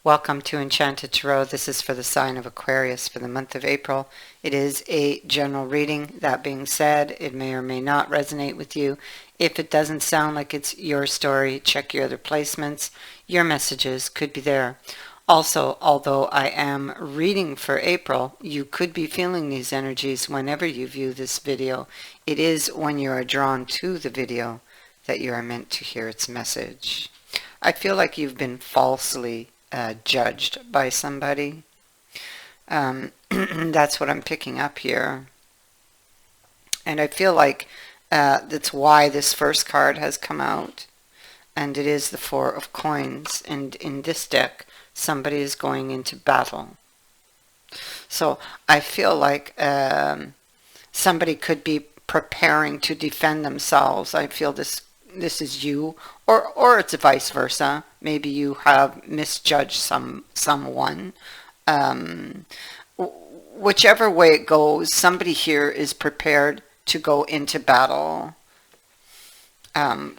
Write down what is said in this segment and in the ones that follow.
Welcome to Enchanted Tarot. This is for the sign of Aquarius for the month of April. It is a general reading. That being said, it may or may not resonate with you. If it doesn't sound like it's your story, check your other placements. Your messages could be there. Also, although I am reading for April, you could be feeling these energies whenever you view this video. It is when you are drawn to the video that you are meant to hear its message. I feel like you've been falsely judged by somebody. That's what I'm picking up here. And I feel like that's why this first card has come out. And it is the Four of Coins. And in this deck, somebody is going into battle. So I feel like somebody could be preparing to defend themselves. I feel this is you, or it's vice versa. Maybe you have misjudged someone. Whichever way it goes, somebody here is prepared to go into battle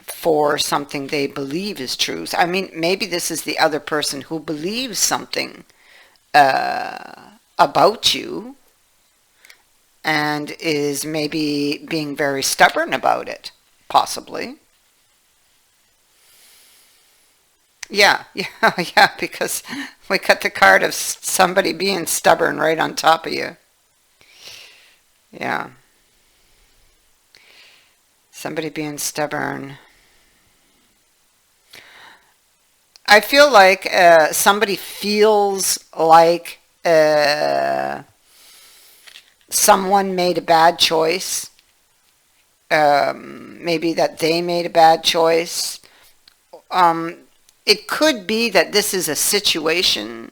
for something they believe is true. I mean, maybe this is the other person who believes something about you and is maybe being very stubborn about it, possibly. Yeah, because we got the card of somebody being stubborn right on top of you. Yeah. Somebody being stubborn. I feel like somebody feels like someone made a bad choice. Maybe that they made a bad choice. It could be that this is a situation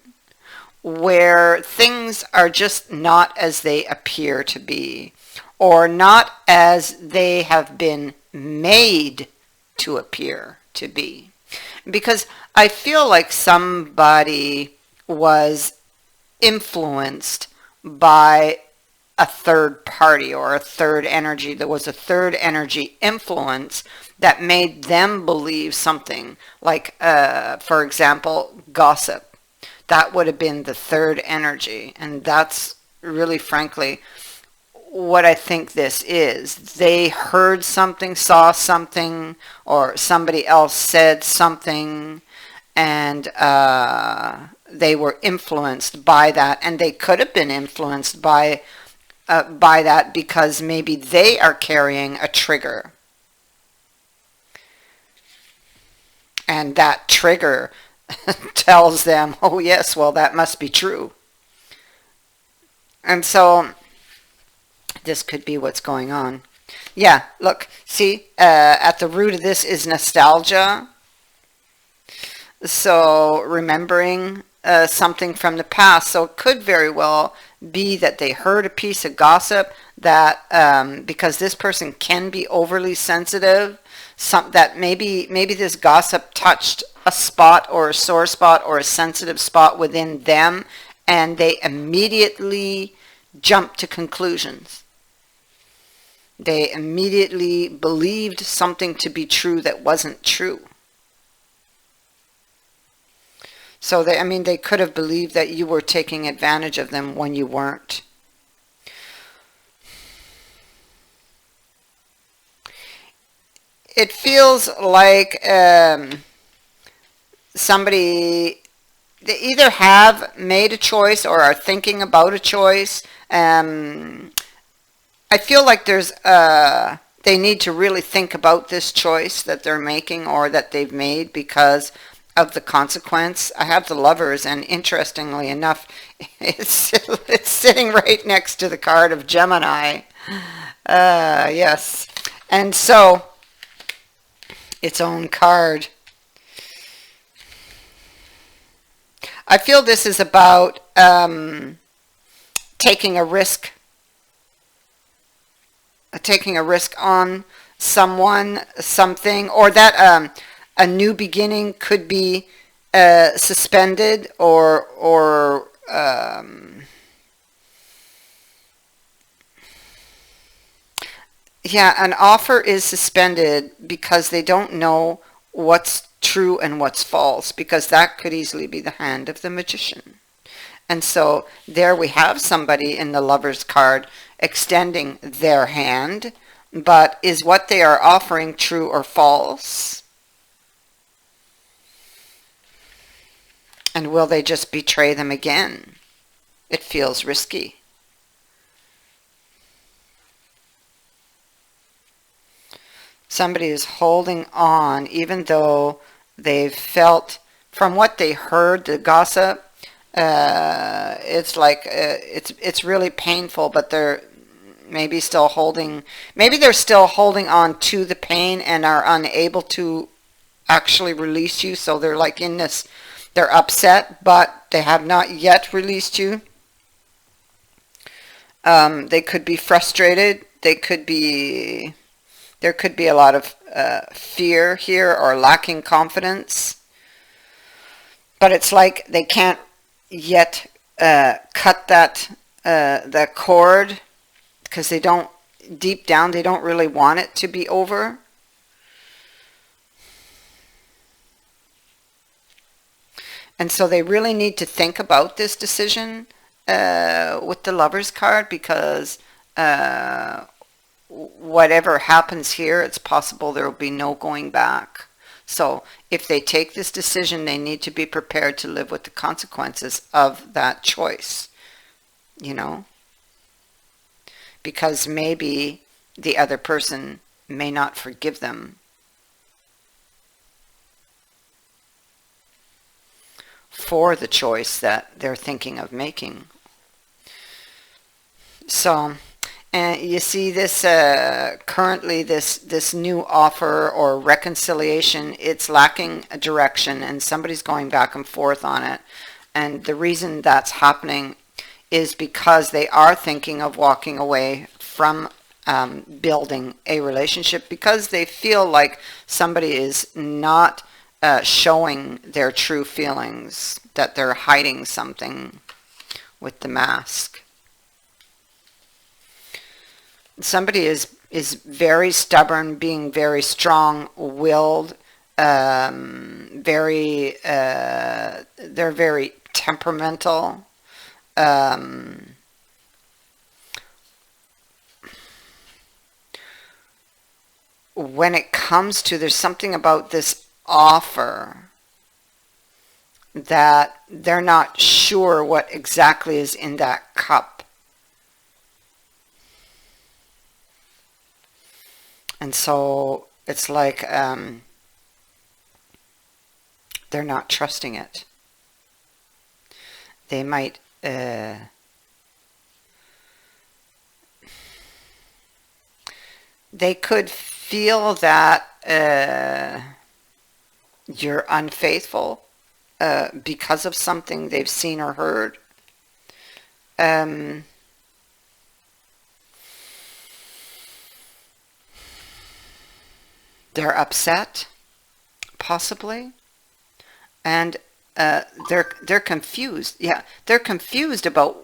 where things are just not as they appear to be, or not as they have been made to appear to be. Because I feel like somebody was influenced by a third party or a third energy. There was a third energy influence that made them believe something, like for example, gossip. That would have been the third energy, and that's really frankly what I think this is. They heard something, saw something, or somebody else said something, and they were influenced by that, and they could have been influenced by that because maybe they are carrying a trigger. And that trigger tells them, oh yes, well that must be true. And so this could be what's going on. Yeah, look, see, at the root of this is nostalgia. So remembering something from the past. So it could very well be that they heard a piece of gossip that because this person can be overly sensitive, that maybe this gossip touched a spot or a sore spot or a sensitive spot within them, and they immediately jumped to conclusions. They immediately believed something to be true that wasn't true. So they could have believed that you were taking advantage of them when you weren't. It feels like somebody, they either have made a choice or are thinking about a choice. I feel like they need to really think about this choice that they're making or that they've made because of the consequence. I have the Lovers, and interestingly enough, it's sitting right next to the card of Gemini. Yes. And so, its own card. I feel this is about taking a risk. Taking a risk on someone, something, or that a new beginning could be suspended or yeah, an offer is suspended because they don't know what's true and what's false, because that could easily be the hand of the magician. And so there we have somebody in the Lover's card extending their hand, but is what they are offering true or false? And will they just betray them again? It feels risky. Somebody is holding on, even though they've felt, from what they heard, the gossip, it's like it's really painful, but they're maybe still holding, maybe they're still holding on to the pain and are unable to actually release you. So they're like in this, they're upset, but they have not yet released you. They could be frustrated. They could be, there could be a lot of fear here, or lacking confidence. But it's like they can't yet cut that cord, because they don't, deep down, they don't really want it to be over. And so they really need to think about this decision with the Lover's card, because whatever happens here, it's possible there will be no going back. So if they take this decision, they need to be prepared to live with the consequences of that choice, you know, because maybe the other person may not forgive them for the choice that they're thinking of making. So, and you see this currently, this new offer or reconciliation, it's lacking a direction, and somebody's going back and forth on it. And the reason that's happening is because they are thinking of walking away from building a relationship, because they feel like somebody is not showing their true feelings, that they're hiding something with the mask. Somebody is very stubborn, being very strong-willed, they're very temperamental. When it comes to, there's something about this offer that they're not sure what exactly is in that cup. And so it's like they're not trusting it. They might they could feel that you're unfaithful because of something they've seen or heard. They're upset, possibly, and they're confused. Yeah, they're confused about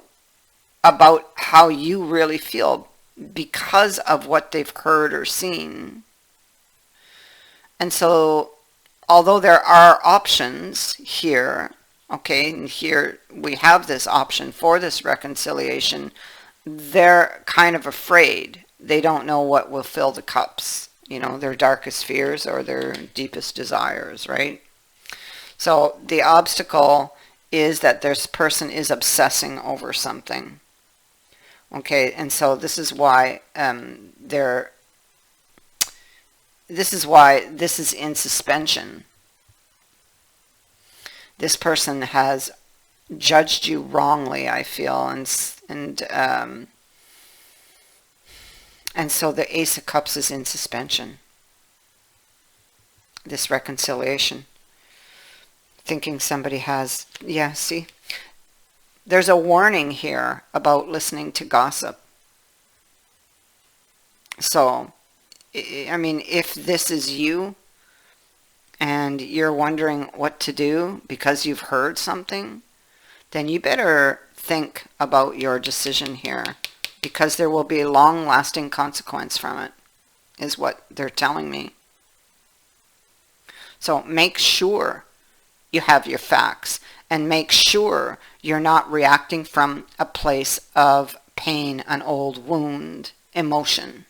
how you really feel because of what they've heard or seen. And so, although there are options here, okay, and here we have this option for this reconciliation, they're kind of afraid. They don't know what will fill the cups, you know, their darkest fears or their deepest desires, right? So the obstacle is that this person is obsessing over something. Okay, and so this is why this is in suspension. This person has judged you wrongly, I feel, and so the Ace of Cups is in suspension. This reconciliation. Thinking somebody has, yeah, see? There's a warning here about listening to gossip. So, I mean, if this is you and you're wondering what to do because you've heard something, then you better think about your decision here, because there will be a long-lasting consequence from it, is what they're telling me. So make sure you have your facts, and make sure you're not reacting from a place of pain, an old wound, emotion.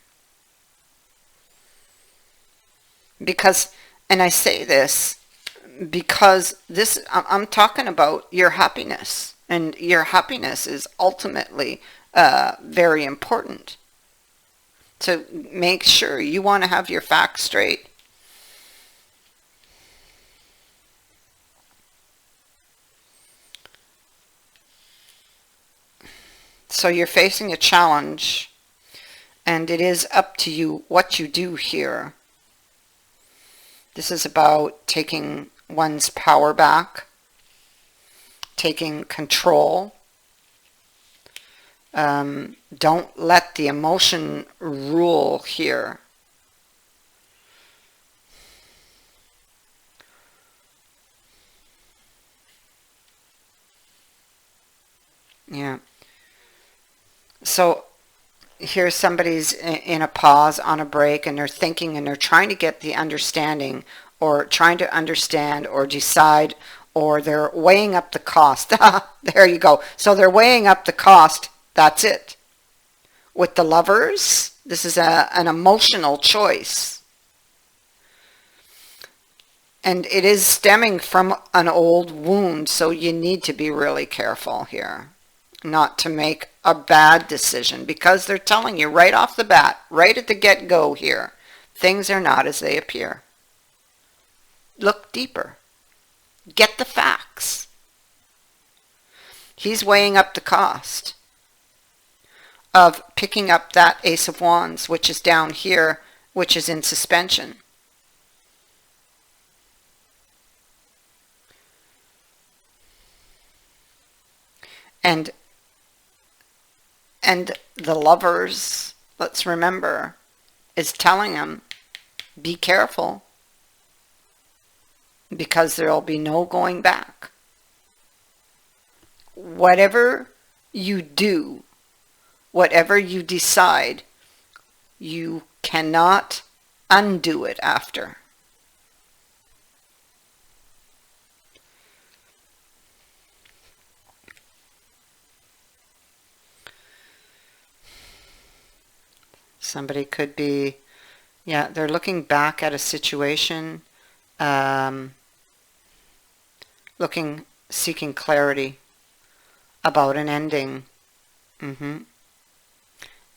Because, and I say this because I'm talking about your happiness, and your happiness is ultimately very important. So make sure you want to have your facts straight. So you're facing a challenge, and it is up to you what you do here. This is about taking one's power back, taking control. Don't let the emotion rule here. Yeah. So here's somebody's in a pause, on a break, and they're thinking, and they're trying to get the understanding, or trying to understand or decide, or they're weighing up the cost. There you go. So they're weighing up the cost. That's it. With the Lovers, this is an emotional choice. And it is stemming from an old wound, so you need to be really careful here not to make a bad decision, because they're telling you right off the bat, right at the get-go here, things are not as they appear. Look deeper. Get the facts. He's weighing up the cost of picking up that Ace of Wands, which is down here, which is in suspension. And the Lovers, let's remember, is telling him, be careful, because there'll be no going back. Whatever you do, whatever you decide, you cannot undo it after. Somebody could be, yeah, they're looking back at a situation, seeking clarity about an ending,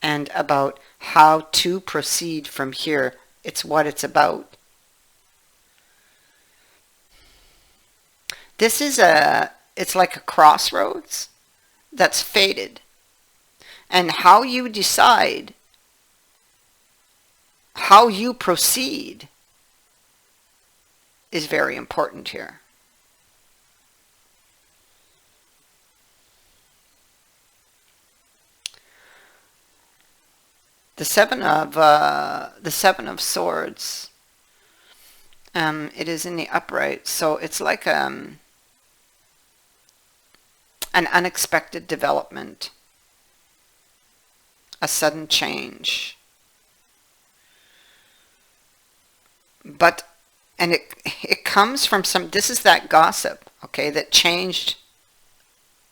and about how to proceed from here. It's what it's about. This is it's like a crossroads that's faded. And how you decide, how you proceed, is very important here. The Seven of Swords. It is in the upright, so it's like an unexpected development, a sudden change. But, and it comes from this is that gossip, okay, that changed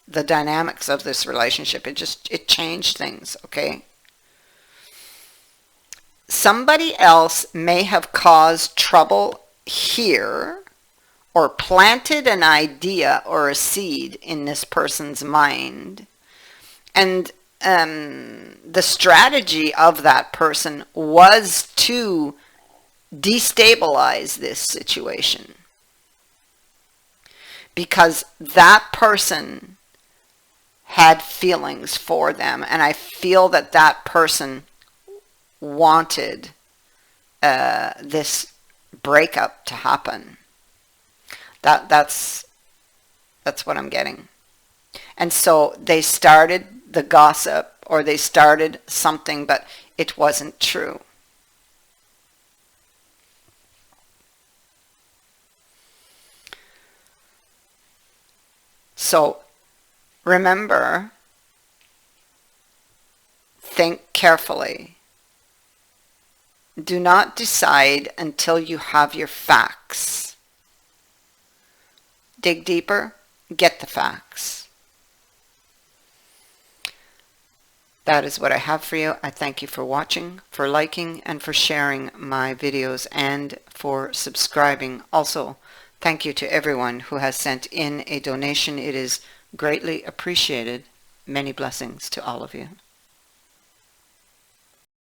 the dynamics of this relationship. It changed things, okay? Somebody else may have caused trouble here, or planted an idea or a seed in this person's mind, and the strategy of that person was to destabilize this situation, because that person had feelings for them, and I feel that that person wanted this breakup to happen. That's what I'm getting. And so they started the gossip, or they started something, but it wasn't true. So remember, think carefully. Do not decide until you have your facts. dig deeper, get the facts. That is what I have for you. I thank you for watching, for liking, and for sharing my videos, and for subscribing. Also, thank you to everyone who has sent in a donation. It is greatly appreciated. Many blessings to all of you.